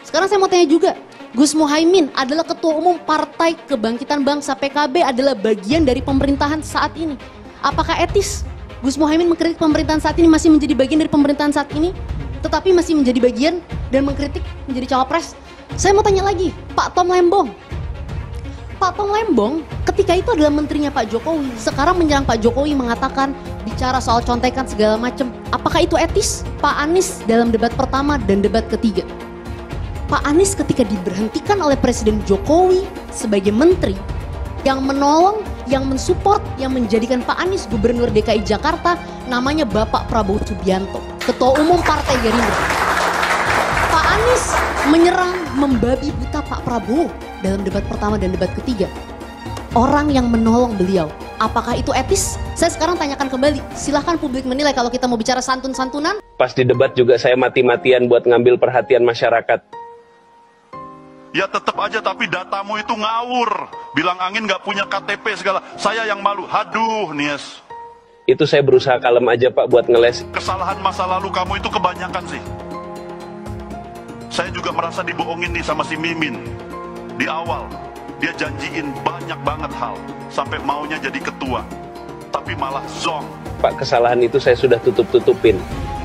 Sekarang saya mau tanya juga, Gus Muhaimin adalah Ketua Umum Partai Kebangkitan Bangsa, PKB adalah bagian dari pemerintahan saat ini. Apakah etis Gus Muhaimin mengkritik pemerintahan saat ini, masih menjadi bagian dari pemerintahan saat ini, tetapi masih menjadi bagian dan mengkritik menjadi cawapres? Saya mau tanya lagi, Pak Tom Lembong. Pak Tom Lembong ketika itu adalah menterinya Pak Jokowi, sekarang menyerang Pak Jokowi, mengatakan bicara soal contekan segala macam. Apakah itu etis? Pak Anies dalam debat pertama dan debat ketiga, Pak Anies ketika diberhentikan oleh Presiden Jokowi sebagai menteri, yang menolong, yang mensupport, yang menjadikan Pak Anies Gubernur DKI Jakarta namanya Bapak Prabowo Subianto, Ketua Umum Partai Gerindra. Pak Anies menyerang, membabi buta Pak Prabowo dalam debat pertama dan debat ketiga. Orang yang menolong beliau, apakah itu etis? Saya sekarang tanyakan kembali, silahkan publik menilai. Kalau kita mau bicara santun-santunan. Pas di debat juga saya mati-matian buat ngambil perhatian masyarakat. Ya tetap aja, tapi datamu itu ngawur. Bilang angin nggak punya KTP segala. Saya yang malu. Haduh, Nies. Itu saya berusaha kalem aja Pak buat ngeles. Kesalahan masa lalu kamu itu kebanyakan sih. Saya juga merasa dibohongin nih sama si Mimin. Di awal, dia janjiin banyak banget hal. Sampai maunya jadi ketua. Tapi malah zong. Pak, kesalahan itu saya sudah tutup-tutupin.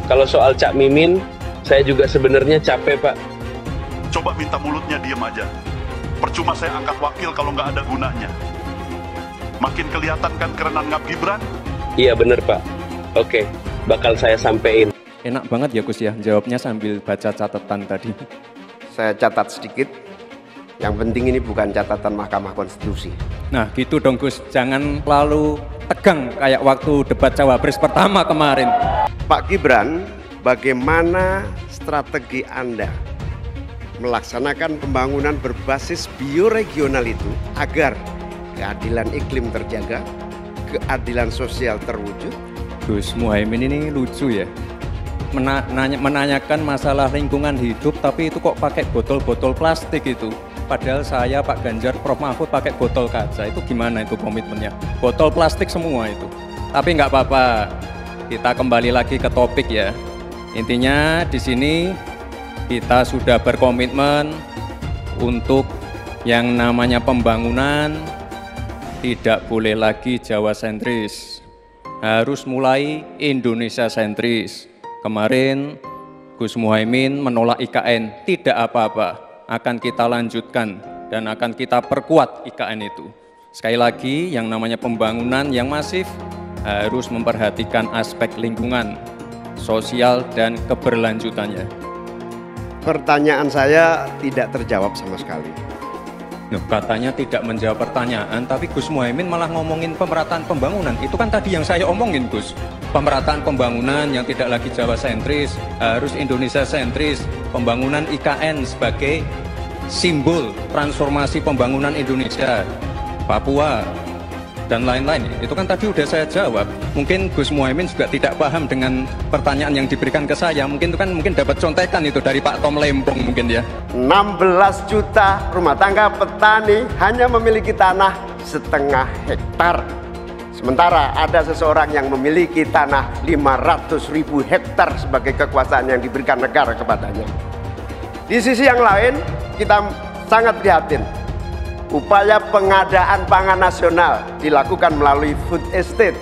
Kalau soal Cak Mimin, saya juga sebenarnya capek Pak. Coba minta mulutnya diem aja. Percuma saya angkat wakil kalau nggak ada gunanya. Makin kelihatan kan kerenan Ngap Gibran? Iya bener Pak. Oke, bakal saya sampein. Enak banget ya Gus ya, jawabnya sambil baca catatan tadi. Saya catat sedikit. Yang penting ini bukan catatan Mahkamah Konstitusi. Nah gitu dong Gus, jangan lalu tegang kayak waktu debat Cawapres pertama kemarin. Pak Gibran, bagaimana strategi Anda melaksanakan pembangunan berbasis bioregional itu agar keadilan iklim terjaga, keadilan sosial terwujud? Gus Muhaimin ini lucu ya, menanyakan masalah lingkungan hidup tapi itu kok pakai botol-botol plastik itu. Padahal saya, Pak Ganjar, Prof Mahfud pakai botol kaca. Itu gimana itu komitmennya? Botol plastik semua itu. Tapi nggak apa-apa, kita kembali lagi ke topik ya. Intinya di sini kita sudah berkomitmen untuk yang namanya pembangunan tidak boleh lagi Jawa sentris, harus mulai Indonesia sentris. Kemarin Gus Muhaimin menolak IKN, tidak apa-apa, akan kita lanjutkan dan akan kita perkuat IKN itu. Sekali lagi, yang namanya pembangunan yang masif harus memperhatikan aspek lingkungan, sosial dan keberlanjutannya. Pertanyaan saya tidak terjawab sama sekali. Nah, katanya tidak menjawab pertanyaan, tapi Gus Muhaimin malah ngomongin pemerataan pembangunan. Itu kan tadi yang saya omongin Gus. Pemerataan pembangunan yang tidak lagi Jawa sentris, harus Indonesia sentris. Pembangunan IKN sebagai simbol transformasi pembangunan Indonesia, Papua, dan lain-lain. Itu kan tadi udah saya jawab. Mungkin Gus Muhaimin juga tidak paham dengan pertanyaan yang diberikan ke saya. Mungkin itu kan dapat contekan itu dari Pak Tom Lembong mungkin ya. 16 juta rumah tangga petani hanya memiliki tanah setengah hektar. Sementara ada seseorang yang memiliki tanah 500.000 hektar sebagai kekuasaan yang diberikan negara kepadanya. Di sisi yang lain, kita sangat prihatin. Upaya pengadaan pangan nasional dilakukan melalui food estate.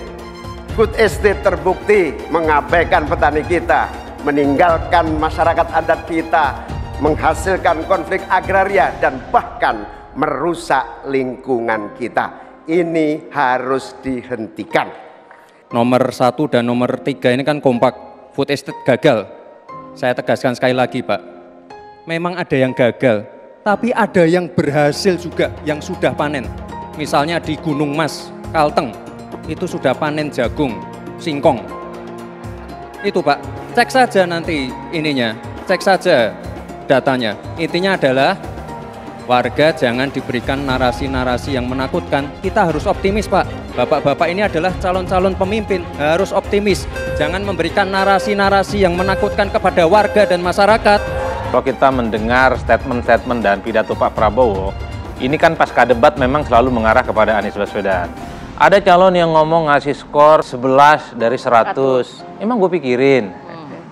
Food estate terbukti mengabaikan petani kita, meninggalkan masyarakat adat kita, menghasilkan konflik agraria, dan bahkan merusak lingkungan kita. Ini harus dihentikan. Nomor 1 dan nomor 3 ini kan kompak, food estate gagal. Saya tegaskan sekali lagi Pak, memang ada yang gagal, tapi ada yang berhasil juga, yang sudah panen. Misalnya di Gunung Mas, Kalteng, itu sudah panen jagung, singkong. Itu Pak, cek saja nanti ininya, cek saja datanya. Intinya adalah warga jangan diberikan narasi-narasi yang menakutkan. Kita harus optimis Pak. Bapak-bapak ini adalah calon-calon pemimpin, harus optimis. Jangan memberikan narasi-narasi yang menakutkan kepada warga dan masyarakat. Kalau kita mendengar statement-statement dan pidato Pak Prabowo, ini kan pasca debat memang selalu mengarah kepada Anies Baswedan. Ada calon yang ngomong ngasih skor 11 dari 100. Emang gue pikirin.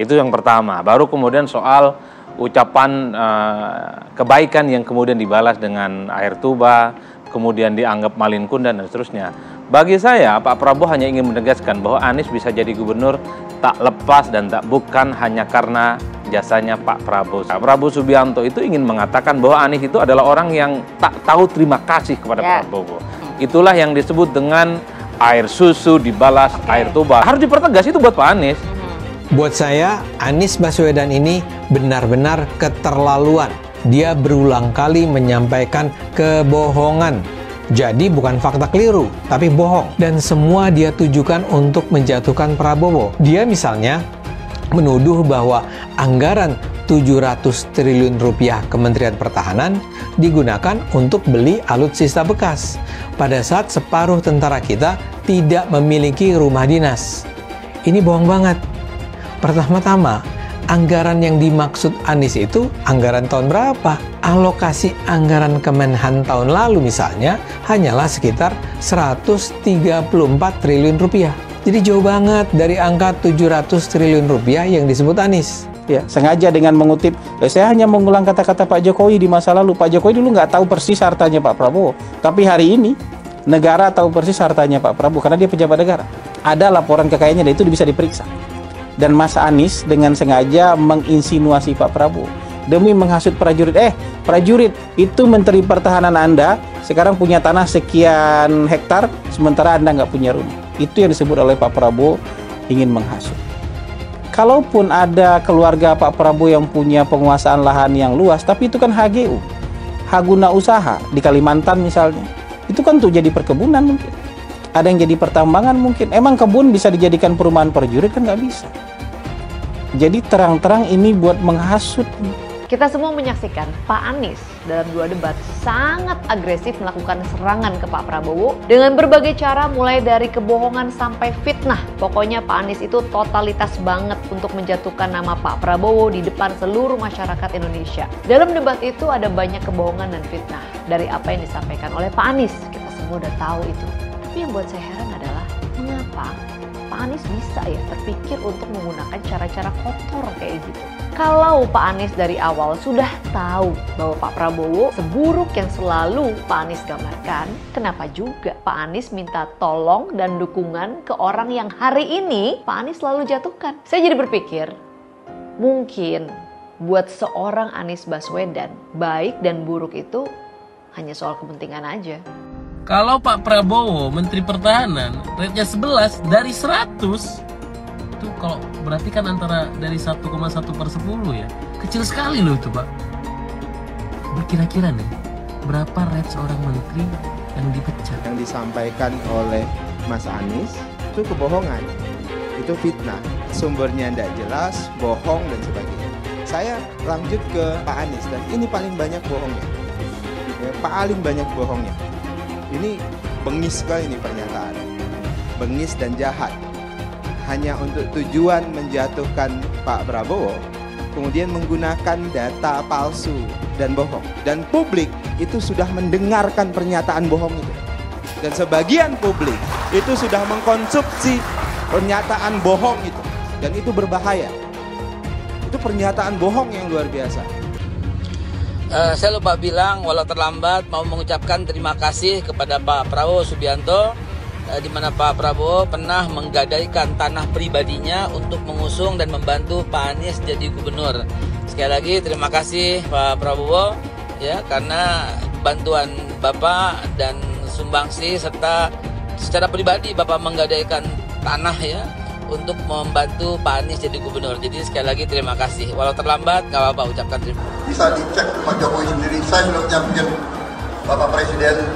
Itu yang pertama. Baru kemudian soal ucapan kebaikan yang kemudian dibalas dengan air tuba, kemudian dianggap malin kundang dan seterusnya. Bagi saya, Pak Prabowo hanya ingin menegaskan bahwa Anies bisa jadi gubernur tak lepas dan tak bukan hanya karena jasanya Pak Prabowo. Pak Prabowo Subianto itu ingin mengatakan bahwa Anies itu adalah orang yang tak tahu terima kasih kepada Pak Prabowo. Itulah yang disebut dengan air susu dibalas air tuba. Harus dipertegas itu buat Pak Anies. Buat saya, Anies Baswedan ini benar-benar keterlaluan. Dia berulang kali menyampaikan kebohongan. Jadi bukan fakta keliru, tapi bohong. Dan semua dia tujukan untuk menjatuhkan Prabowo. Dia misalnya menuduh bahwa anggaran 700 triliun rupiah Kementerian Pertahanan digunakan untuk beli alutsista bekas. Pada saat separuh tentara kita tidak memiliki rumah dinas. Ini bohong banget. Pertama-tama, anggaran yang dimaksud Anies itu anggaran tahun berapa? Alokasi anggaran Kemenhan tahun lalu misalnya hanyalah sekitar 134 triliun rupiah. Jadi jauh banget dari angka 700 triliun rupiah yang disebut Anies. Ya, sengaja dengan mengutip, saya hanya mengulang kata-kata Pak Jokowi di masa lalu. Pak Jokowi dulu nggak tahu persis hartanya Pak Prabowo. Tapi hari ini, negara tahu persis hartanya Pak Prabowo karena dia pejabat negara. Ada laporan kekayaannya dan itu bisa diperiksa. Dan Mas Anies dengan sengaja menginsinuasi Pak Prabowo demi menghasut prajurit. Prajurit, itu Menteri Pertahanan Anda sekarang punya tanah sekian hektar, sementara Anda nggak punya rumah. Itu yang disebut oleh Pak Prabowo ingin menghasut. Kalaupun ada keluarga Pak Prabowo yang punya penguasaan lahan yang luas, tapi itu kan HGU, hak guna usaha di Kalimantan misalnya. Itu kan untuk jadi perkebunan mungkin. Ada yang jadi pertambangan mungkin. Emang kebun bisa dijadikan perumahan prajurit kan nggak bisa. Jadi terang-terang ini buat menghasut. Kita semua menyaksikan Pak Anies dalam 2 debat sangat agresif melakukan serangan ke Pak Prabowo dengan berbagai cara mulai dari kebohongan sampai fitnah. Pokoknya Pak Anies itu totalitas banget untuk menjatuhkan nama Pak Prabowo di depan seluruh masyarakat Indonesia. Dalam debat itu ada banyak kebohongan dan fitnah dari apa yang disampaikan oleh Pak Anies. Kita semua udah tahu itu. Tapi yang buat saya heran adalah mengapa Pak Anies bisa ya terpikir untuk menggunakan cara-cara kotor kayak gitu. Kalau Pak Anies dari awal sudah tahu bahwa Pak Prabowo seburuk yang selalu Pak Anies gambarkan, kenapa juga Pak Anies minta tolong dan dukungan ke orang yang hari ini Pak Anies selalu jatuhkan? Saya jadi berpikir, mungkin buat seorang Anies Baswedan, baik dan buruk itu hanya soal kepentingan aja. Kalau Pak Prabowo, Menteri Pertahanan, rate-nya 11 dari 100, itu kalau berarti kan antara dari 1,1 per 10 ya. Kecil sekali loh itu Pak. Berkira-kira nih, berapa rate seorang menteri yang dipecat? Yang disampaikan oleh Mas Anies itu kebohongan, itu fitnah. Sumbernya tidak jelas, bohong dan sebagainya. Saya lanjut ke Pak Anies dan ini paling banyak bohongnya. Ya, paling banyak bohongnya. Ini bengis sekali ini pernyataan. Bengis dan jahat. Hanya untuk tujuan menjatuhkan Pak Prabowo, kemudian menggunakan data palsu dan bohong. Dan publik itu sudah mendengarkan pernyataan bohong itu. Dan sebagian publik itu sudah mengkonsumsi pernyataan bohong itu. Dan itu berbahaya. Itu pernyataan bohong yang luar biasa. Saya lupa bilang, walau terlambat, mau mengucapkan terima kasih kepada Pak Prabowo Subianto, di mana Pak Prabowo pernah menggadaikan tanah pribadinya untuk mengusung dan membantu Pak Anies jadi gubernur. Sekali lagi terima kasih Pak Prabowo ya, karena bantuan Bapak dan sumbangsi serta secara pribadi Bapak menggadaikan tanah ya untuk membantu Pak Anies jadi gubernur. Jadi sekali lagi terima kasih. Walau terlambat, nggak apa-apa, ucapkan terima kasih. Bisa dicek Pak Jokowi sendiri. Saya belum nyampein Bapak Presiden.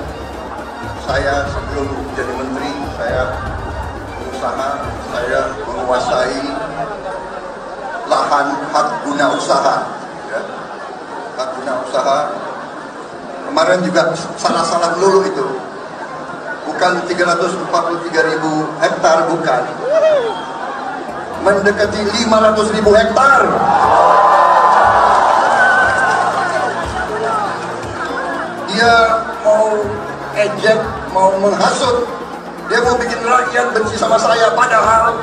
Saya sebelum jadi menteri, saya berusaha, saya menguasai lahan hak guna usaha. Ya. Hak guna usaha. Kemarin juga salah-salah melulu itu. Bukan 343.000 hektar, bukan. Mendekati 500.000 hektar. Dia mau ejek, mau menghasut. Dia mau bikin rakyat benci sama saya. Padahal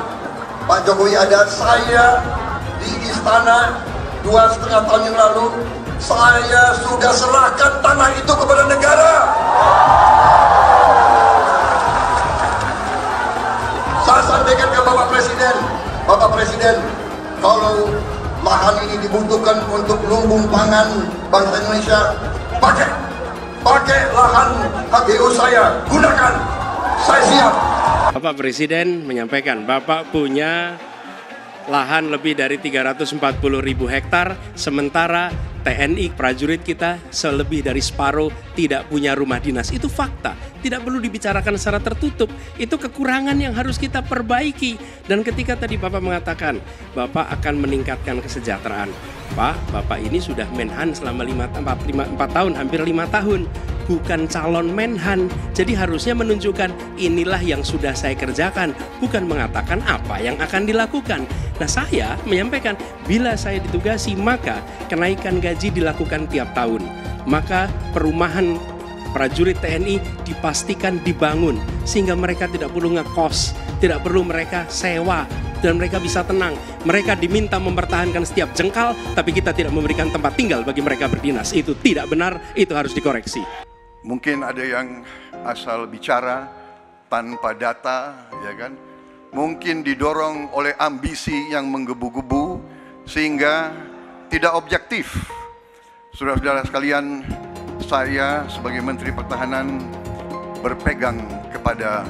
Pak Jokowi ada saya di istana 2,5 tahun yang lalu, saya sudah serahkan tanah itu kepada negara. Saya sampaikan ke Bapak Presiden, kalau lahan ini dibutuhkan untuk lumbung pangan bangsa Indonesia, pakai lahan HGU saya, gunakan, saya siap. Bapak Presiden menyampaikan, Bapak punya lahan lebih dari 340.000 hektar, sementara TNI prajurit kita selebih dari separuh tidak punya rumah dinas. Itu fakta, tidak perlu dibicarakan secara tertutup. Itu kekurangan yang harus kita perbaiki. Dan ketika tadi Bapak mengatakan Bapak akan meningkatkan kesejahteraan, Pak, Bapak ini sudah Menhan selama 4 tahun, hampir 5 tahun, bukan calon Menhan. Jadi harusnya menunjukkan inilah yang sudah saya kerjakan, bukan mengatakan apa yang akan dilakukan. Nah, saya menyampaikan bila saya ditugasi maka kenaikan gaji dilakukan tiap tahun. Maka perumahan prajurit TNI dipastikan dibangun sehingga mereka tidak perlu ngekos, tidak perlu mereka sewa, dan mereka bisa tenang. Mereka diminta mempertahankan setiap jengkal, tapi kita tidak memberikan tempat tinggal bagi mereka berdinas. Itu tidak benar, itu harus dikoreksi. Mungkin ada yang asal bicara tanpa data, ya kan? Mungkin didorong oleh ambisi yang menggebu-gebu sehingga tidak objektif. Saudara-saudara sekalian, saya sebagai Menteri Pertahanan berpegang kepada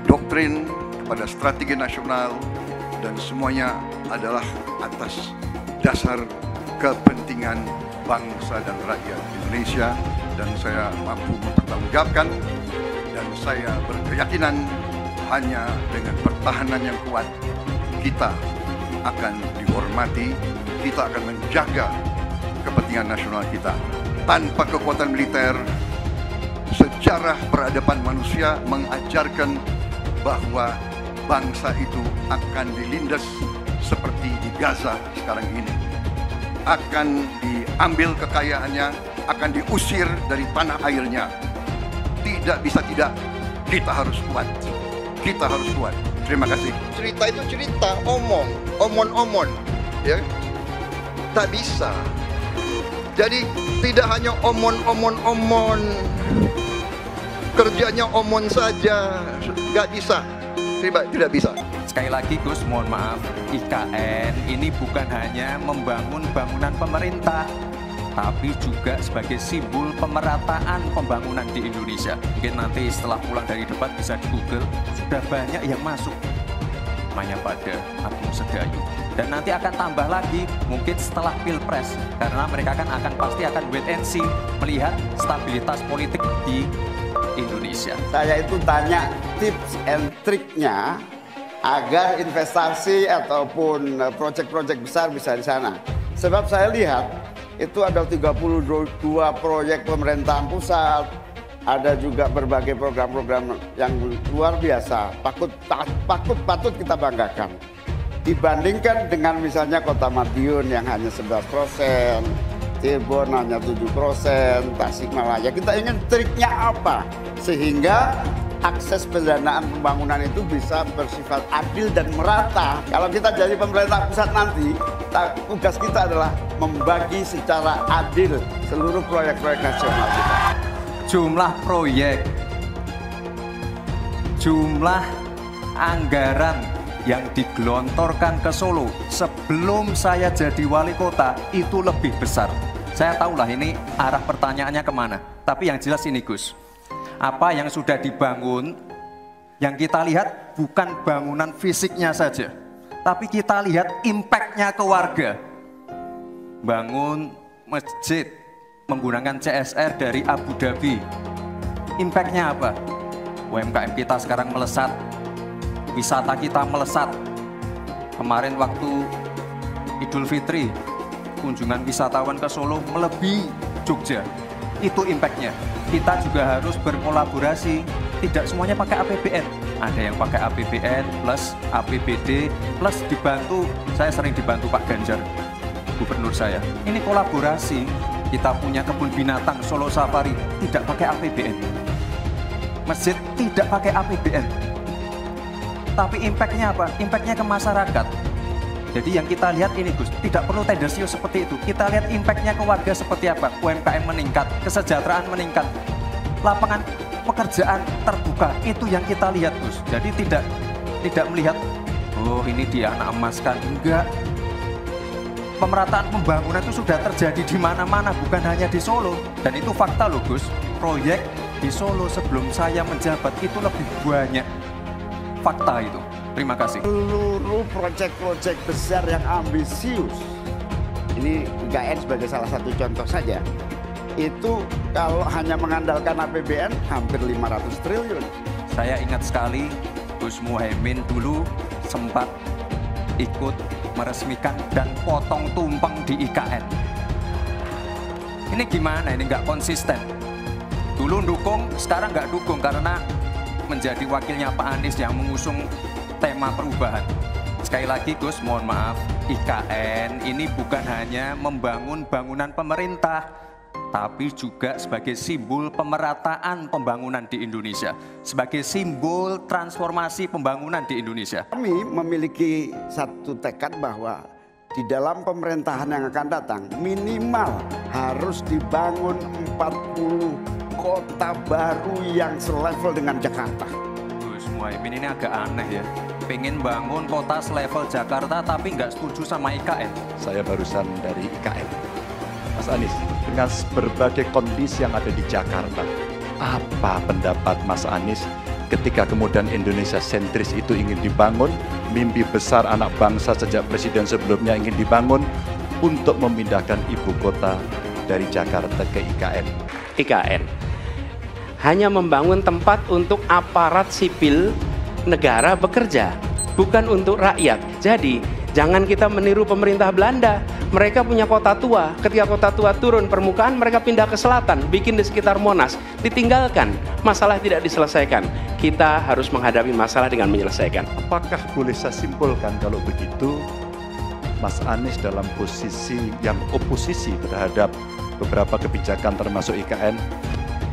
doktrin, kepada strategi nasional, dan semuanya adalah atas dasar kepentingan bangsa dan rakyat Indonesia, dan saya mampu mempertanggungjawabkan, dan saya berkeyakinan hanya dengan pertahanan yang kuat kita akan dihormati, kita akan menjaga kepentingan nasional kita. Tanpa kekuatan militer, sejarah peradaban manusia mengajarkan bahwa bangsa itu akan dilindas seperti di Gaza sekarang ini. Akan diambil kekayaannya, akan diusir dari tanah airnya. Tidak bisa tidak, kita harus kuat. Kita harus kuat. Terima kasih. Cerita itu cerita, omon, ya. Tak bisa. Jadi tidak hanya omon. Kerjanya omon saja, nggak bisa. Tidak bisa. Sekali lagi Gus, mohon maaf, IKN ini bukan hanya membangun bangunan pemerintah, tapi juga sebagai simbol pemerataan pembangunan di Indonesia. Mungkin nanti setelah pulang dari debat bisa di Google, sudah banyak yang masuk. Namanya pada Agung Sedayu. Dan nanti akan tambah lagi mungkin setelah Pilpres, karena mereka pasti akan wait and see, melihat stabilitas politik di Indonesia. Saya itu tanya tips and triknya agar investasi ataupun proyek-proyek besar bisa di sana. Sebab saya lihat itu ada 32 proyek pemerintahan pusat, ada juga berbagai program-program yang luar biasa, patut kita banggakan. Dibandingkan dengan misalnya Kota Madiun yang hanya 11%, Cirebon hanya 7%, Tasikmalaya. Kita ingin triknya apa? Sehingga akses pendanaan pembangunan itu bisa bersifat adil dan merata. Kalau kita jadi pemerintah pusat nanti, tugas kita adalah membagi secara adil seluruh proyek-proyek nasional kita. Jumlah proyek, jumlah anggaran yang digelontorkan ke Solo sebelum saya jadi wali kota itu lebih besar. Saya tahulah ini arah pertanyaannya kemana. Tapi yang jelas ini Gus, apa yang sudah dibangun, yang kita lihat bukan bangunan fisiknya saja, tapi kita lihat impact-nya ke warga. Bangun masjid menggunakan CSR dari Abu Dhabi, impact-nya apa? UMKM kita sekarang melesat, wisata kita melesat. Kemarin waktu Idul Fitri, kunjungan wisatawan ke Solo melebihi Jogja. Itu impact-nya. Kita juga harus berkolaborasi, tidak semuanya pakai APBN. Ada yang pakai APBN plus APBD plus dibantu, saya sering dibantu Pak Ganjar, gubernur saya. Ini kolaborasi. Kita punya kebun binatang Solo Safari, tidak pakai APBN. Masjid tidak pakai APBN. Tapi impact-nya apa? Impact-nya ke masyarakat. Jadi yang kita lihat ini Gus, tidak perlu tendensius seperti itu. Kita lihat impact-nya ke warga seperti apa. UMKM meningkat, kesejahteraan meningkat, lapangan pekerjaan terbuka. Itu yang kita lihat Gus. Jadi tidak melihat, oh ini dia anak emas kan. Enggak. Pemerataan pembangunan itu sudah terjadi di mana-mana, bukan hanya di Solo. Dan itu fakta loh Gus. Proyek di Solo sebelum saya menjabat itu lebih banyak. Fakta itu. Terima kasih. Seluruh proyek-proyek besar yang ambisius, ini IKN sebagai salah satu contoh saja, itu kalau hanya mengandalkan APBN hampir 500 triliun. Saya ingat sekali Gus Muhaimin dulu sempat ikut meresmikan dan potong tumpeng di IKN. Ini gimana? Ini nggak konsisten. Dulu dukung, sekarang nggak dukung karena menjadi wakilnya Pak Anies yang mengusung tema perubahan. Sekali lagi Gus, mohon maaf, IKN ini bukan hanya membangun bangunan pemerintah, tapi juga sebagai simbol pemerataan pembangunan di Indonesia, sebagai simbol transformasi pembangunan di Indonesia. Kami memiliki satu tekad bahwa di dalam pemerintahan yang akan datang minimal harus dibangun 40 kota baru yang selevel dengan Jakarta. Gus Muhaimin ini agak aneh ya. Pengen bangun kota selevel Jakarta tapi nggak setuju sama IKN. Saya barusan dari IKN. Mas Anies, dengan berbagai kondisi yang ada di Jakarta, apa pendapat Mas Anies ketika kemudian Indonesia sentris itu ingin dibangun, mimpi besar anak bangsa sejak presiden sebelumnya ingin dibangun untuk memindahkan ibu kota dari Jakarta ke IKN? IKN hanya membangun tempat untuk aparat sipil negara bekerja, bukan untuk rakyat. Jadi jangan kita meniru pemerintah Belanda. Mereka punya kota tua, ketika kota tua turun permukaan mereka pindah ke selatan, bikin di sekitar Monas, ditinggalkan, masalah tidak diselesaikan. Kita harus menghadapi masalah dengan menyelesaikan. Apakah boleh saya simpulkan kalau begitu Mas Anies dalam posisi yang oposisi terhadap beberapa kebijakan termasuk IKN,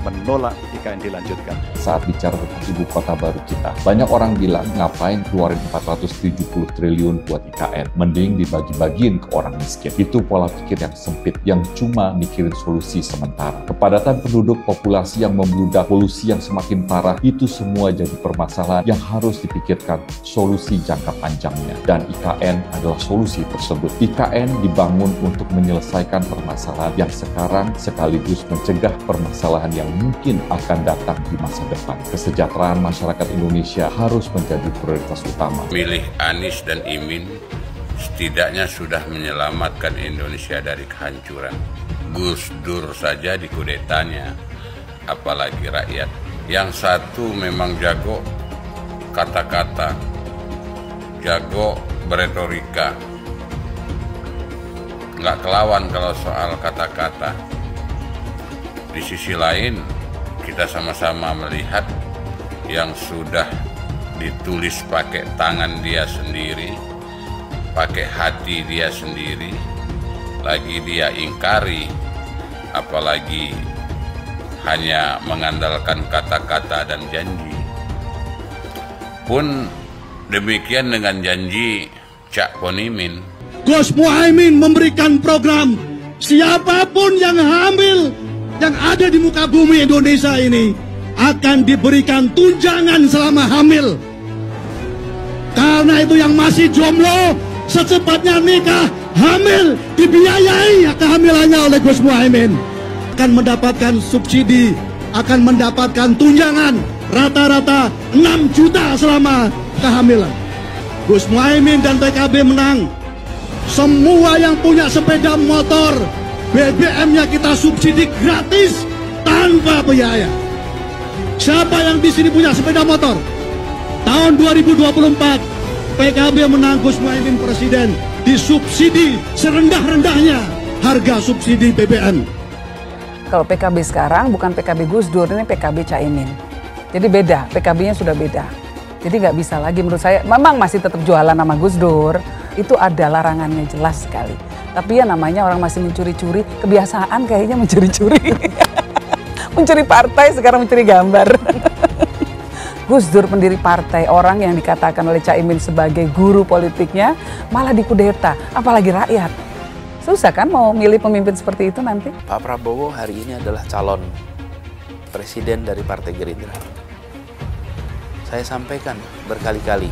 menolak IKN dilanjutkan? Saat bicara tentang ibu kota baru kita, banyak orang bilang ngapain keluarin 470 triliun buat IKN, mending dibagi-bagiin ke orang miskin. Itu pola pikir yang sempit, yang cuma mikirin solusi sementara. Kepadatan penduduk, populasi yang membludak, polusi yang semakin parah, itu semua jadi permasalahan yang harus dipikirkan solusi jangka panjangnya. Dan IKN adalah solusi tersebut. IKN dibangun untuk menyelesaikan permasalahan yang sekarang sekaligus mencegah permasalahan yang mungkin akan datang di masa depan. Kesejahteraan masyarakat Indonesia harus menjadi prioritas utama. Milih Anies dan Imin setidaknya sudah menyelamatkan Indonesia dari kehancuran. Gus Dur saja dikudetanya, apalagi rakyat. Yang satu memang jago kata-kata, jago beretorika, nggak kelawan kalau soal kata-kata. Di sisi lain, kita sama-sama melihat yang sudah ditulis pakai tangan dia sendiri, pakai hati dia sendiri, lagi dia ingkari, apalagi hanya mengandalkan kata-kata dan janji. Pun demikian dengan janji Cak Ponimin. Gus Muhaimin memberikan program siapapun yang hamil yang ada di muka bumi Indonesia ini akan diberikan tunjangan selama hamil. Karena itu yang masih jomblo secepatnya nikah, hamil, dibiayai kehamilannya oleh Gus Muhaimin. Akan mendapatkan subsidi, akan mendapatkan tunjangan rata-rata 6 juta selama kehamilan. Gus Muhaimin dan PKB menang. Semua yang punya sepeda motor, BBM-nya kita subsidi gratis tanpa biaya. Siapa yang di sini punya sepeda motor? Tahun 2024 PKB menang, Gus Muhaimin presiden, disubsidi serendah-rendahnya harga subsidi BBM. Kalau PKB sekarang bukan PKB Gus Dur, ini PKB Caimin. Jadi beda, PKB-nya sudah beda. Jadi nggak bisa lagi menurut saya, memang masih tetap jualan nama Gus Dur, itu ada larangannya jelas sekali. Tapi ya namanya orang masih mencuri-curi, kebiasaan kayaknya mencuri-curi. Mencuri partai, sekarang mencuri gambar. Gus Dur pendiri partai, orang yang dikatakan oleh Caimin sebagai guru politiknya, malah dikudeta, apalagi rakyat. Susah kan mau milih pemimpin seperti itu nanti? Pak Prabowo hari ini adalah calon presiden dari Partai Gerindra. Saya sampaikan berkali-kali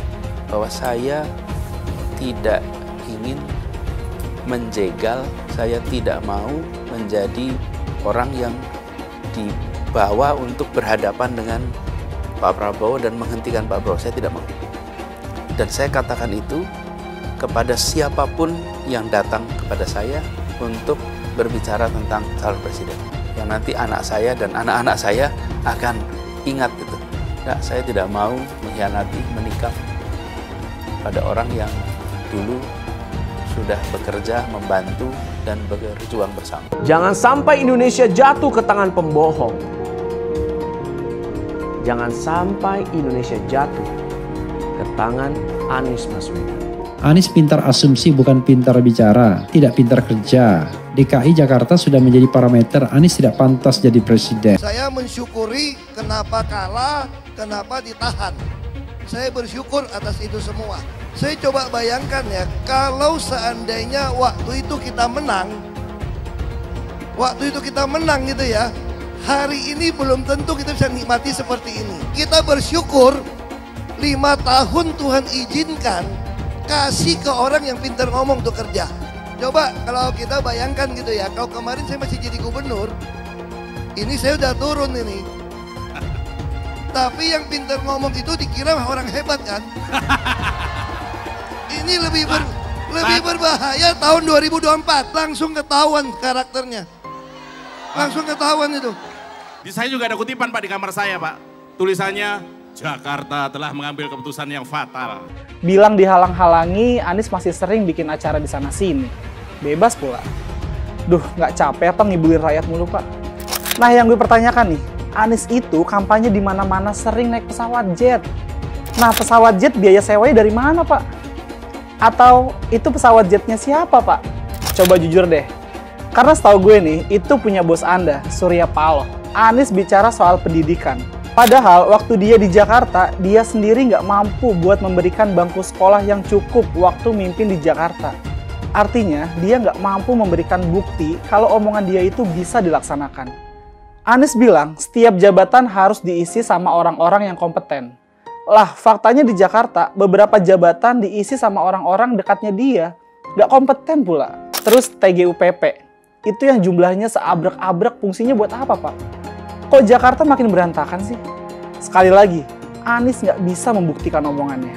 bahwa saya tidak ingin menjegal, saya tidak mau menjadi orang yang dibawa untuk berhadapan dengan Pak Prabowo dan menghentikan Pak Prabowo. Saya tidak mau. Dan saya katakan itu kepada siapapun yang datang kepada saya untuk berbicara tentang calon presiden. Yang nanti anak saya dan anak-anak saya akan ingat itu. Nah, saya tidak mau mengkhianati, menikam pada orang yang dulu sudah bekerja, membantu, dan berjuang bersama. Jangan sampai Indonesia jatuh ke tangan pembohong. Jangan sampai Indonesia jatuh ke tangan Anies Baswedan. Anies pintar asumsi bukan pintar bicara, tidak pintar kerja. DKI Jakarta sudah menjadi parameter Anies tidak pantas jadi presiden. Saya mensyukuri kenapa kalah, kenapa ditahan. Saya bersyukur atas itu semua. Saya coba bayangkan ya, kalau seandainya waktu itu kita menang gitu ya, hari ini belum tentu kita bisa nikmati seperti ini. Kita bersyukur 5 tahun Tuhan izinkan kasih ke orang yang pintar ngomong untuk kerja. Coba kalau kita bayangkan gitu ya, kalau kemarin saya masih jadi gubernur, ini saya udah turun ini. Tapi yang pintar ngomong itu dikira orang hebat kan? Ini lebih berbahaya tahun 2024. Langsung ketahuan karakternya. Langsung ketahuan itu. Di saya juga ada kutipan Pak di kamar saya Pak. Tulisannya, Jakarta telah mengambil keputusan yang fatal. Bilang dihalang-halangi, Anies masih sering bikin acara di sana-sini. Bebas pula. Duh, nggak capek apa ngibulin rakyat mulu Pak? Nah yang gue pertanyakan nih, Anies itu kampanye di mana-mana sering naik pesawat jet. Nah pesawat jet biaya sewanya dari mana Pak? Atau itu pesawat jetnya siapa Pak? Coba jujur deh. Karena setahu gue nih, itu punya bos Anda, Surya Paloh. Anies bicara soal pendidikan. Padahal waktu dia di Jakarta, dia sendiri nggak mampu buat memberikan bangku sekolah yang cukup waktu mimpin di Jakarta. Artinya, dia nggak mampu memberikan bukti kalau omongan dia itu bisa dilaksanakan. Anies bilang setiap jabatan harus diisi sama orang-orang yang kompeten. Lah, faktanya di Jakarta, beberapa jabatan diisi sama orang-orang dekatnya dia. Nggak kompeten pula. Terus TGUPP, itu yang jumlahnya seabrek-abrek, fungsinya buat apa Pak? Kok Jakarta makin berantakan sih? Sekali lagi, Anies nggak bisa membuktikan omongannya.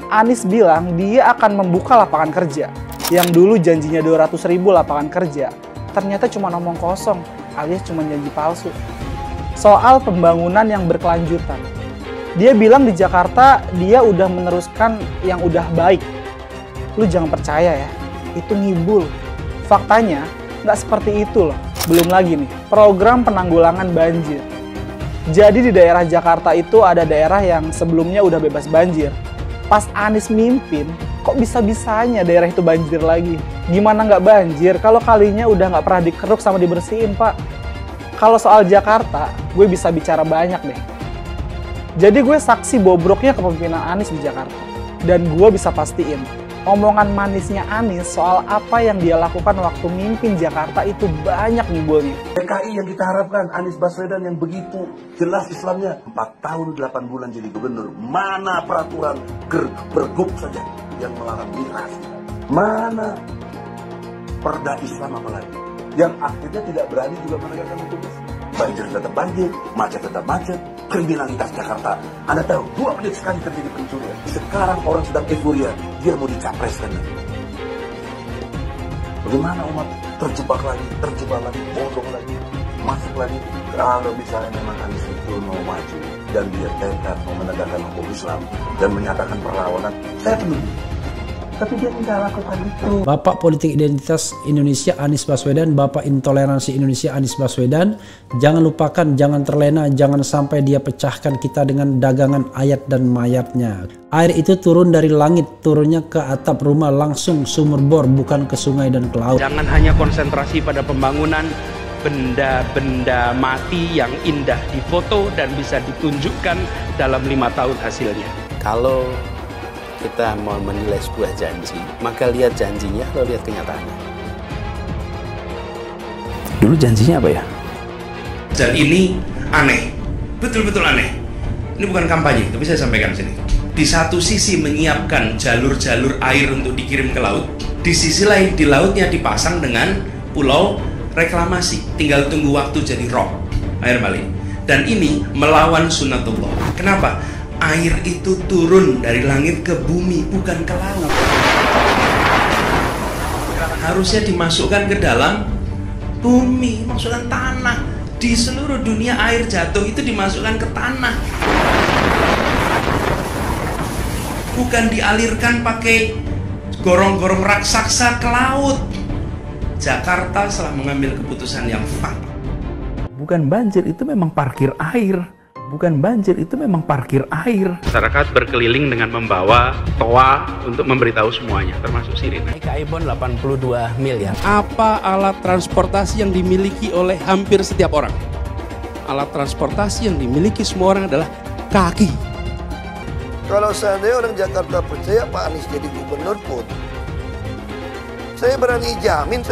Anies bilang dia akan membuka lapangan kerja. Yang dulu janjinya 200.000 lapangan kerja, ternyata cuma omong kosong, alias cuma janji palsu. Soal pembangunan yang berkelanjutan. Dia bilang di Jakarta dia udah meneruskan yang udah baik. Lu jangan percaya ya, itu ngibul. Faktanya nggak seperti itu loh. Belum lagi nih, program penanggulangan banjir. Jadi di daerah Jakarta itu ada daerah yang sebelumnya udah bebas banjir. Pas Anies mimpin, kok bisa-bisanya daerah itu banjir lagi? Gimana nggak banjir kalau kalinya udah nggak pernah dikeruk sama dibersihin Pak? Kalau soal Jakarta, gue bisa bicara banyak deh. Jadi gue saksi bobroknya kepemimpinan Anies di Jakarta. Dan gue bisa pastiin, omongan manisnya Anies soal apa yang dia lakukan waktu mimpin Jakarta itu banyak ngibulnya. PKI yang kita harapkan, Anies Baswedan yang begitu jelas Islamnya, 4 tahun 8 bulan jadi gubernur. Mana peraturan pergub saja yang melarang miras? Mana perda Islam apalagi? Yang akhirnya tidak berani juga menegakkan hukum Islam. Banjir tetap banjir, macet tetap macet. Kriminalitas Jakarta, Anda tahu 2 menit sekali terjadi pencurian. Sekarang orang sedang euforia, dia mau dicapreskan lagi. Bagaimana umat terjebak lagi, bodoh lagi, masuk lagi. Kalau misalnya memang Anies itu mau maju dan dia tekad mau menegakkan hukum Islam dan menyatakan perlawanan, saya peduli. Tapi dia tidak lakukan itu. Bapak politik identitas Indonesia Anies Baswedan, Bapak intoleransi Indonesia Anies Baswedan. Jangan lupakan, jangan terlena, jangan sampai dia pecahkan kita dengan dagangan ayat dan mayatnya. Air itu turun dari langit, turunnya ke atap rumah langsung sumur bor, bukan ke sungai dan ke laut. Jangan hanya konsentrasi pada pembangunan, benda-benda mati yang indah difoto dan bisa ditunjukkan dalam 5 tahun hasilnya. Kalau kita mau menilai sebuah janji, maka lihat janjinya, lalu lihat kenyataannya. Dulu janjinya apa ya? Dan ini aneh, betul-betul aneh. Ini bukan kampanye, tapi saya sampaikan sini. Di satu sisi menyiapkan jalur-jalur air untuk dikirim ke laut, di sisi lain di lautnya dipasang dengan pulau reklamasi, tinggal tunggu waktu jadi rob, air balik. Dan ini melawan sunatullah. Kenapa? Air itu turun dari langit ke bumi, bukan ke laut. Harusnya dimasukkan ke dalam bumi, masukkan tanah. Di seluruh dunia air jatuh itu dimasukkan ke tanah, bukan dialirkan pakai gorong-gorong raksasa ke laut. Jakarta telah mengambil keputusan yang fatal. Bukan banjir, itu memang parkir air. Bukan banjir, itu memang parkir air. Masyarakat berkeliling dengan membawa toa untuk memberitahu semuanya, termasuk sirine. Ibon 82 miliar. Apa alat transportasi yang dimiliki oleh hampir setiap orang? Alat transportasi yang dimiliki semua orang adalah kaki. Kalau seandainya orang Jakarta percaya Pak Anies jadi gubernur pun, saya berani jamin kok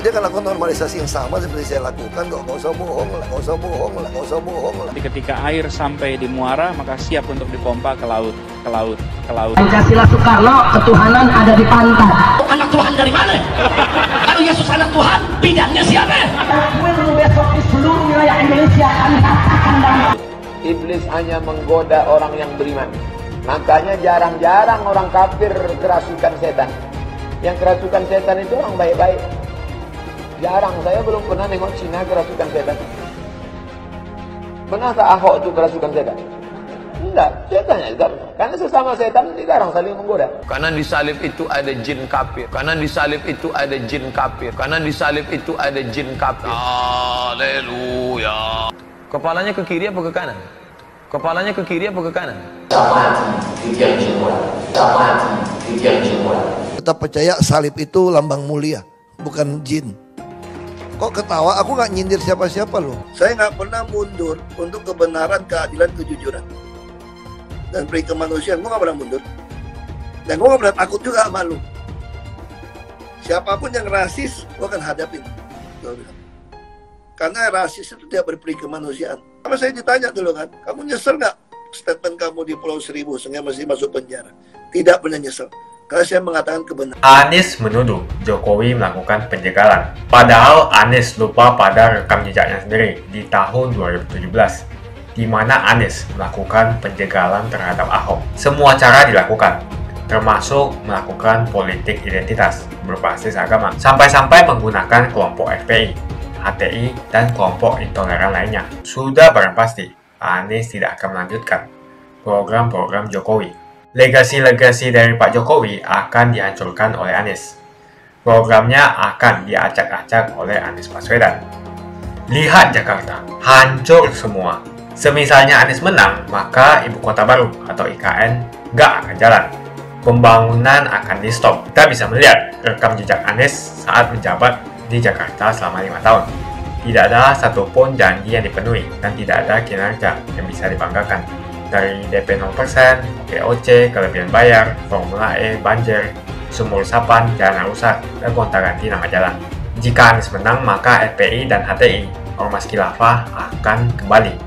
dia akan lakukan normalisasi yang sama seperti saya lakukan kok. Nggak usah bohong lah. Ketika air sampai di muara, maka siap untuk dipompa ke laut. Pancasila Soekarno, ketuhanan ada di pantai. Anak Tuhan dari mana? Kalau Yesus anak Tuhan, bidangnya siapa? Besok di seluruh wilayah Indonesia kami katakan damai. Iblis hanya menggoda orang yang beriman. Makanya jarang-jarang orang kafir kerasukan setan. Yang kerasukan setan itu orang baik-baik. Jarang, saya belum pernah nengok Cina kerasukan setan. Pernahkah Ahok itu kerasukan setan? Enggak, setannya juga pernah. Karena sesama setan dilarang saling menggoda. Karena di salib itu ada jin kafir. Haleluya. Kepalanya ke kiri apa ke kanan? Kita percaya salib itu lambang mulia, bukan jin. Kok ketawa? Aku nggak nyindir siapa-siapa loh. Saya nggak pernah mundur untuk kebenaran, keadilan, kejujuran, dan peri kemanusiaan. Gue nggak pernah mundur. Dan gue nggak pernah takut juga sama lu. Siapapun yang rasis, gue akan hadapin. Gue bilang. Karena rasis itu tidak berperi kemanusiaan. Sama saya ditanya dulu kan, kamu nyesel nggak statement kamu di Pulau Seribu sehingga masih masuk penjara? Tidak pernah nyesel. Karena saya mengatakan kebenaran. Anies menuduh Jokowi melakukan penjagalan. Padahal Anies lupa pada rekam jejaknya sendiri di tahun 2017, di mana Anies melakukan penjagalan terhadap Ahok. Semua cara dilakukan, termasuk melakukan politik identitas berbasis agama, sampai-sampai menggunakan kelompok FPI, HTI, dan kelompok intoleran lainnya. Sudah barang pasti, Anies tidak akan melanjutkan program-program Jokowi. Legasi-legasi dari Pak Jokowi akan dihancurkan oleh Anies. Programnya akan diacak-acak oleh Anies Baswedan. Lihat Jakarta, hancur semua. Semisalnya Anies menang, maka ibu kota baru atau IKN nggak akan jalan. Pembangunan akan di-stop. Kita bisa melihat rekam jejak Anies saat menjabat di Jakarta selama 5 tahun. Tidak ada satupun janji yang dipenuhi dan tidak ada kinerja yang bisa dibanggakan. Dari DP 0%, POC, kelebihan bayar, Formula E, banjir, sumur resapan, jalan rusak, dan gonta-ganti nama jalan. Jika Anies menang, maka FPI dan HTI, Ormas Khilafah, akan kembali.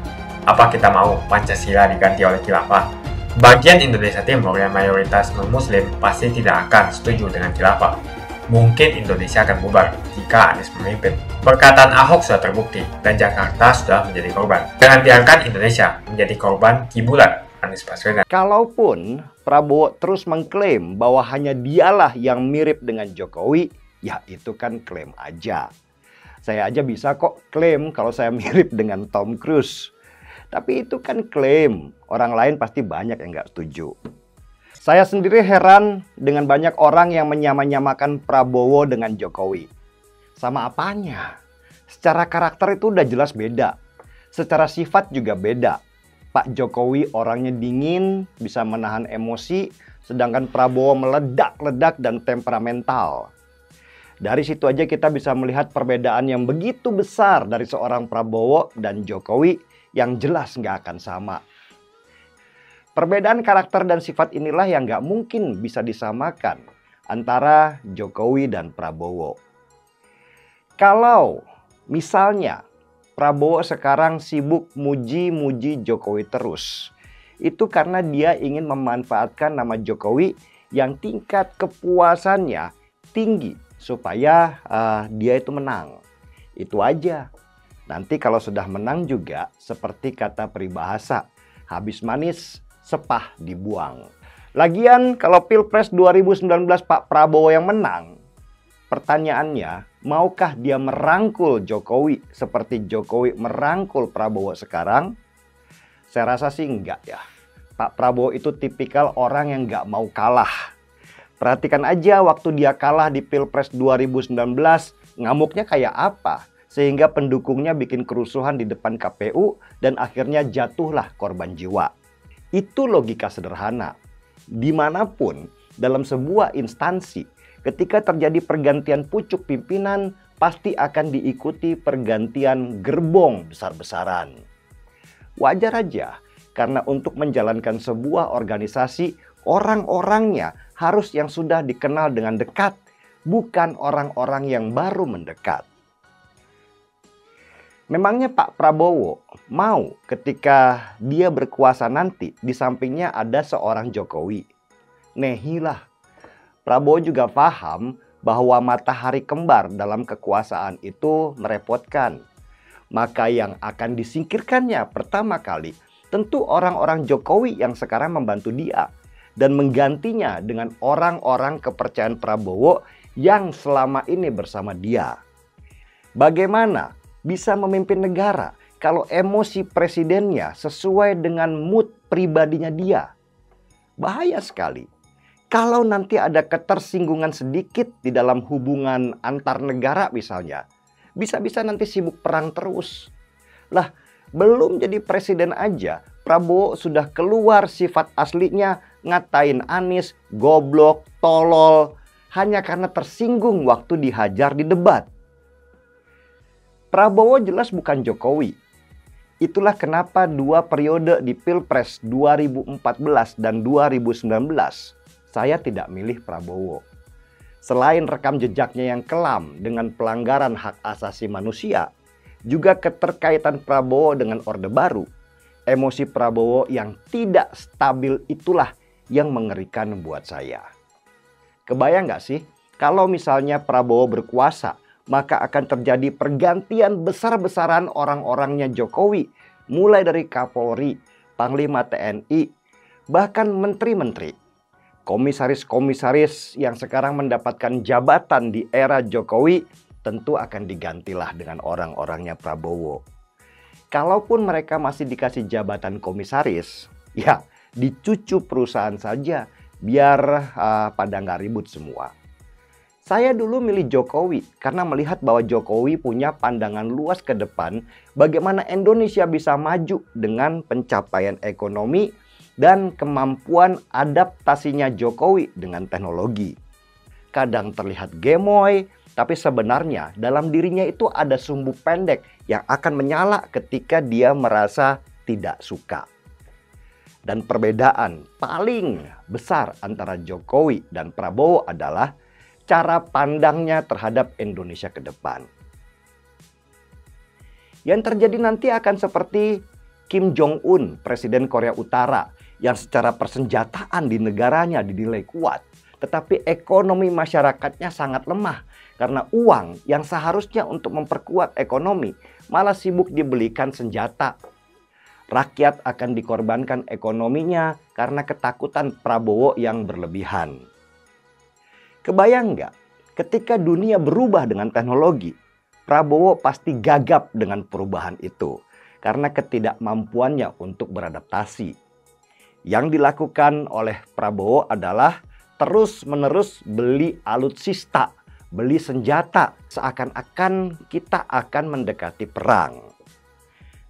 Apa kita mau Pancasila diganti oleh Khilafah? Bagian Indonesia Timur yang mayoritas non-Muslim pasti tidak akan setuju dengan Khilafah. Mungkin Indonesia akan bubar jika Anies memimpin. Perkataan Ahok sudah terbukti dan Jakarta sudah menjadi korban. Jangan biarkan Indonesia menjadi korban kibulan Anies Baswedan. Kalaupun Prabowo terus mengklaim bahwa hanya dialah yang mirip dengan Jokowi, ya itu kan klaim aja. Saya aja bisa kok klaim kalau saya mirip dengan Tom Cruise. Tapi itu kan klaim, orang lain pasti banyak yang nggak setuju. Saya sendiri heran dengan banyak orang yang menyamakan Prabowo dengan Jokowi. Sama apanya? Secara karakter itu udah jelas beda. Secara sifat juga beda. Pak Jokowi orangnya dingin, bisa menahan emosi, sedangkan Prabowo meledak-ledak dan temperamental. Dari situ aja kita bisa melihat perbedaan yang begitu besar dari seorang Prabowo dan Jokowi yang jelas nggak akan sama. Perbedaan karakter dan sifat inilah yang nggak mungkin bisa disamakan antara Jokowi dan Prabowo. Kalau misalnya Prabowo sekarang sibuk muji-muji Jokowi terus, itu karena dia ingin memanfaatkan nama Jokowi yang tingkat kepuasannya tinggi supaya dia itu menang. Itu aja. Nanti kalau sudah menang juga seperti kata peribahasa, habis manis sepah dibuang. Lagian kalau Pilpres 2019 Pak Prabowo yang menang, pertanyaannya, maukah dia merangkul Jokowi seperti Jokowi merangkul Prabowo sekarang? Saya rasa sih enggak ya. Pak Prabowo itu tipikal orang yang enggak mau kalah. Perhatikan aja waktu dia kalah di Pilpres 2019, ngamuknya kayak apa? Sehingga pendukungnya bikin kerusuhan di depan KPU dan akhirnya jatuhlah korban jiwa. Itu logika sederhana. Dimanapun dalam sebuah instansi, ketika terjadi pergantian pucuk pimpinan, pasti akan diikuti pergantian gerbong besar-besaran. Wajar aja, karena untuk menjalankan sebuah organisasi, orang-orangnya harus yang sudah dikenal dengan dekat, bukan orang-orang yang baru mendekat. Memangnya Pak Prabowo mau ketika dia berkuasa nanti di sampingnya ada seorang Jokowi? Nehilah. Prabowo juga paham bahwa matahari kembar dalam kekuasaan itu merepotkan. Maka yang akan disingkirkannya pertama kali tentu orang-orang Jokowi yang sekarang membantu dia. Dan menggantinya dengan orang-orang kepercayaan Prabowo yang selama ini bersama dia. Bagaimana bisa memimpin negara kalau emosi presidennya sesuai dengan mood pribadinya dia? Bahaya sekali. Kalau nanti ada ketersinggungan sedikit di dalam hubungan antar negara misalnya, bisa-bisa nanti sibuk perang terus. Lah, belum jadi presiden aja, Prabowo sudah keluar sifat aslinya, ngatain Anies, goblok, tolol, hanya karena tersinggung waktu dihajar di debat. Prabowo jelas bukan Jokowi. Itulah kenapa 2 periode di Pilpres 2014 dan 2019 saya tidak milih Prabowo. Selain rekam jejaknya yang kelam dengan pelanggaran hak asasi manusia, juga keterkaitan Prabowo dengan Orde Baru, emosi Prabowo yang tidak stabil itulah yang mengerikan buat saya. Kebayang nggak sih kalau misalnya Prabowo berkuasa, maka akan terjadi pergantian besar-besaran orang-orangnya Jokowi, mulai dari Kapolri, Panglima TNI, bahkan menteri-menteri. Komisaris-komisaris yang sekarang mendapatkan jabatan di era Jokowi tentu akan digantilah dengan orang-orangnya Prabowo. Kalaupun mereka masih dikasih jabatan komisaris, ya dicucu perusahaan saja biar pada nggak ribut semua. Saya dulu milih Jokowi karena melihat bahwa Jokowi punya pandangan luas ke depan bagaimana Indonesia bisa maju dengan pencapaian ekonomi dan kemampuan adaptasinya Jokowi dengan teknologi. Kadang terlihat gemoy, tapi sebenarnya dalam dirinya itu ada sumbu pendek yang akan menyala ketika dia merasa tidak suka. Dan perbedaan paling besar antara Jokowi dan Prabowo adalah cara pandangnya terhadap Indonesia ke depan. Yang terjadi nanti akan seperti Kim Jong-un, Presiden Korea Utara, yang secara persenjataan di negaranya dinilai kuat, tetapi ekonomi masyarakatnya sangat lemah karena uang yang seharusnya untuk memperkuat ekonomi malah sibuk dibelikan senjata. Rakyat akan dikorbankan ekonominya karena ketakutan Prabowo yang berlebihan. Kebayang nggak? Ketika dunia berubah dengan teknologi, Prabowo pasti gagap dengan perubahan itu karena ketidakmampuannya untuk beradaptasi. Yang dilakukan oleh Prabowo adalah terus-menerus beli alutsista, beli senjata, seakan-akan kita akan mendekati perang.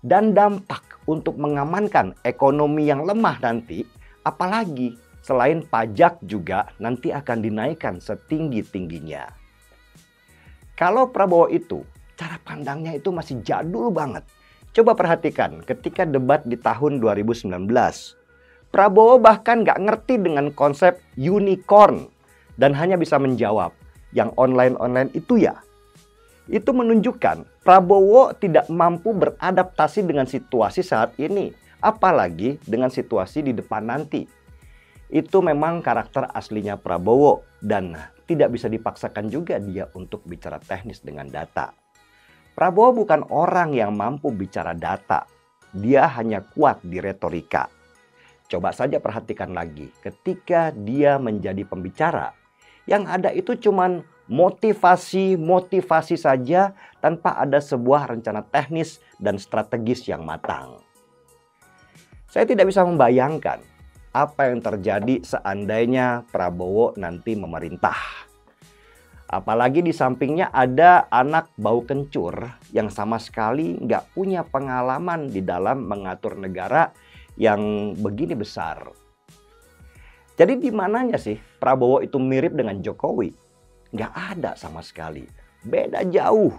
Dan dampak untuk mengamankan ekonomi yang lemah nanti, apalagi selain pajak juga nanti akan dinaikkan setinggi-tingginya. Kalau Prabowo itu, cara pandangnya itu masih jadul banget. Coba perhatikan ketika debat di tahun 2019. Prabowo bahkan nggak ngerti dengan konsep unicorn dan hanya bisa menjawab, yang online-online itu ya. Itu menunjukkan Prabowo tidak mampu beradaptasi dengan situasi saat ini, apalagi dengan situasi di depan nanti. Itu memang karakter aslinya Prabowo dan tidak bisa dipaksakan juga dia untuk bicara teknis dengan data. Prabowo bukan orang yang mampu bicara data. Dia hanya kuat di retorika. Coba saja perhatikan lagi, ketika dia menjadi pembicara, yang ada itu cuman motivasi saja tanpa ada sebuah rencana teknis dan strategis yang matang. Saya tidak bisa membayangkan apa yang terjadi seandainya Prabowo nanti memerintah. Apalagi di sampingnya ada anak bau kencur yang sama sekali nggak punya pengalaman di dalam mengatur negara yang begini besar. Jadi di mananya sih Prabowo itu mirip dengan Jokowi? Nggak ada sama sekali. Beda jauh.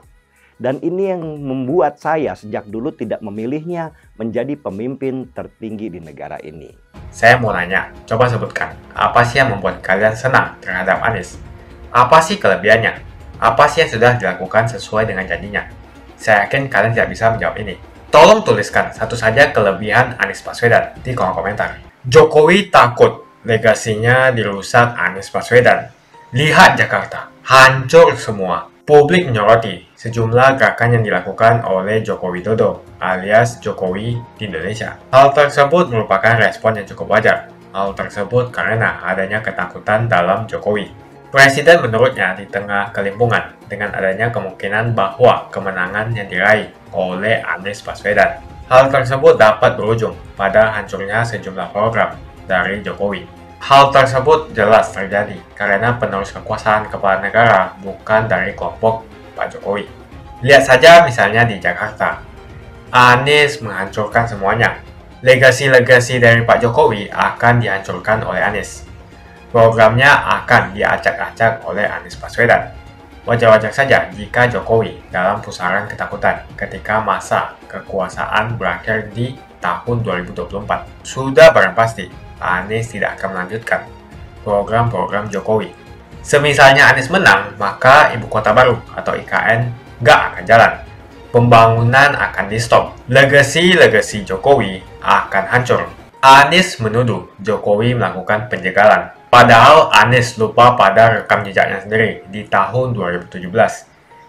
Dan ini yang membuat saya sejak dulu tidak memilihnya menjadi pemimpin tertinggi di negara ini. Saya mau nanya, coba sebutkan, apa sih yang membuat kalian senang terhadap Anies? Apa sih kelebihannya? Apa sih yang sudah dilakukan sesuai dengan janjinya? Saya yakin kalian tidak bisa menjawab ini. Tolong tuliskan satu saja kelebihan Anies Baswedan di kolom komentar. Jokowi takut legasinya dirusak Anies Baswedan. Lihat Jakarta, hancur semua. Publik menyoroti sejumlah gerakan yang dilakukan oleh Joko Widodo alias Jokowi di Indonesia. Hal tersebut merupakan respon yang cukup wajar. Hal tersebut karena adanya ketakutan dalam Jokowi. Presiden menurutnya di tengah kelimpungan dengan adanya kemungkinan bahwa kemenangan yang diraih oleh Anies Baswedan. Hal tersebut dapat berujung pada hancurnya sejumlah program dari Jokowi. Hal tersebut jelas terjadi karena penerus kekuasaan kepala negara bukan dari kelompok Pak Jokowi. Lihat saja misalnya di Jakarta. Anies menghancurkan semuanya. Legasi-legasi dari Pak Jokowi akan dihancurkan oleh Anies. Programnya akan diacak-acak oleh Anies Baswedan. Wajar-wajar saja jika Jokowi dalam pusaran ketakutan ketika masa kekuasaan berakhir di tahun 2024. Sudah barang pasti Anies tidak akan melanjutkan program-program Jokowi. Semisalnya Anies menang, maka Ibu Kota Baru atau IKN nggak akan jalan. Pembangunan akan di-stop. Legasi-legasi Jokowi akan hancur. Anies menuduh Jokowi melakukan penjagalan. Padahal Anies lupa pada rekam jejaknya sendiri di tahun 2017,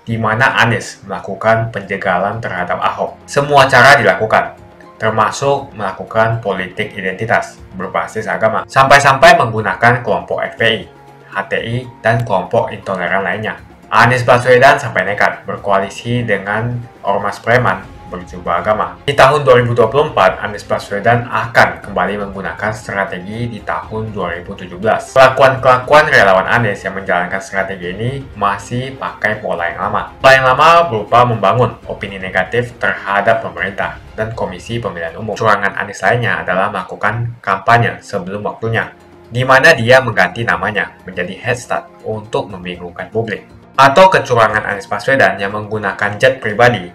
di mana Anies melakukan penjagalan terhadap Ahok. Semua cara dilakukan, termasuk melakukan politik identitas berbasis agama, sampai-sampai menggunakan kelompok FPI, HTI, dan kelompok intoleran lainnya. Anies Baswedan sampai nekat berkoalisi dengan ormas preman berjubah agama. Di tahun 2024, Anies Baswedan akan kembali menggunakan strategi di tahun 2017. Kelakuan-kelakuan relawan Anies yang menjalankan strategi ini masih pakai pola yang lama. Pola yang lama berupa membangun opini negatif terhadap pemerintah dan Komisi Pemilihan Umum. Curangan Anies lainnya adalah melakukan kampanye sebelum waktunya, di mana dia mengganti namanya menjadi head start untuk membingungkan publik. Atau kecurangan Anies Baswedan yang menggunakan jet pribadi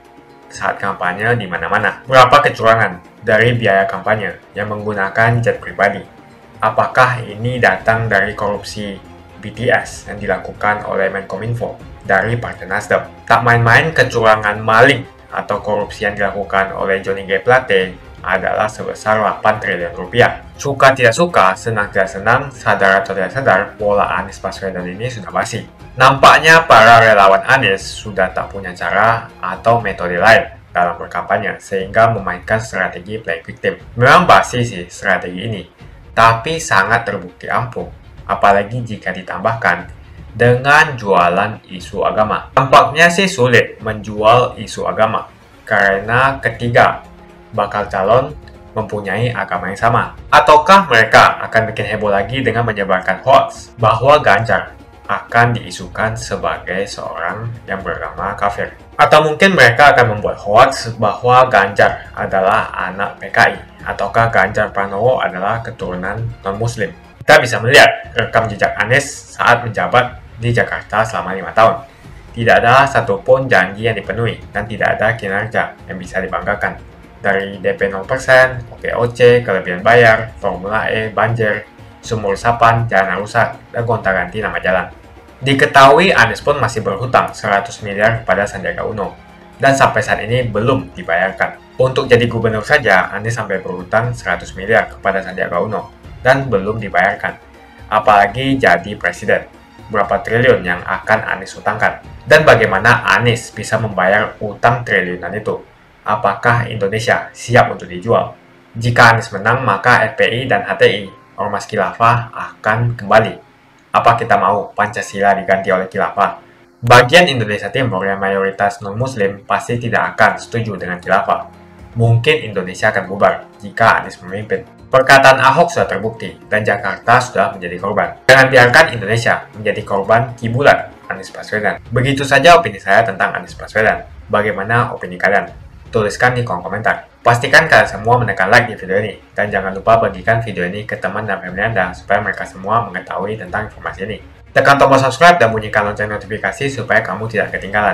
saat kampanye di mana-mana. Berapa kecurangan dari biaya kampanye yang menggunakan jet pribadi? Apakah ini datang dari korupsi BTS yang dilakukan oleh Menkominfo dari Partai Nasdem? Tak main-main kecurangan maling atau korupsi yang dilakukan oleh Johnny G. Plate adalah sebesar 8 triliun rupiah. Suka tidak suka, senang tidak senang, sadar atau tidak sadar, pola Anies Baswedan ini sudah basi. Nampaknya para relawan Anies sudah tak punya cara atau metode lain dalam berkampanye sehingga memainkan strategi play victim. Memang basi sih strategi ini, tapi sangat terbukti ampuh, apalagi jika ditambahkan dengan jualan isu agama. Tampaknya sih sulit menjual isu agama karena ketiga bakal calon mempunyai agama yang sama. Ataukah mereka akan bikin heboh lagi dengan menyebarkan hoax bahwa Ganjar akan diisukan sebagai seorang yang beragama kafir? Atau mungkin mereka akan membuat hoax bahwa Ganjar adalah anak PKI, ataukah Ganjar Pranowo adalah keturunan non-muslim? Kita bisa melihat rekam jejak Anies saat menjabat di Jakarta selama 5 tahun. tidak ada satupun janji yang dipenuhi dan tidak ada kinerja yang bisa dibanggakan. Dari DP 0%, OPOC, kelebihan bayar, Formula E, banjir, sumur resapan, jalan rusak, dan gonta-ganti nama jalan. Diketahui Anies pun masih berhutang 100 miliar kepada Sandiaga Uno, dan sampai saat ini belum dibayarkan. Untuk jadi gubernur saja, Anies sampai berhutang 100 miliar kepada Sandiaga Uno, dan belum dibayarkan. Apalagi jadi presiden, berapa triliun yang akan Anies hutangkan? Dan bagaimana Anies bisa membayar utang triliunan itu? Apakah Indonesia siap untuk dijual? Jika Anies menang, maka FPI dan HTI, Ormas Khilafah, akan kembali. Apa kita mau Pancasila diganti oleh Khilafah? Bagian Indonesia Timur yang mayoritas non-Muslim pasti tidak akan setuju dengan Khilafah. Mungkin Indonesia akan bubar jika Anies memimpin. Perkataan Ahok sudah terbukti dan Jakarta sudah menjadi korban. Jangan biarkan Indonesia menjadi korban kibulan Anies Baswedan. Begitu saja opini saya tentang Anies Baswedan. Bagaimana opini kalian? Tuliskan di kolom komentar. Pastikan kalian semua menekan like di video ini. Dan jangan lupa bagikan video ini ke teman dan family Anda supaya mereka semua mengetahui tentang informasi ini. Tekan tombol subscribe dan bunyikan lonceng notifikasi supaya kamu tidak ketinggalan.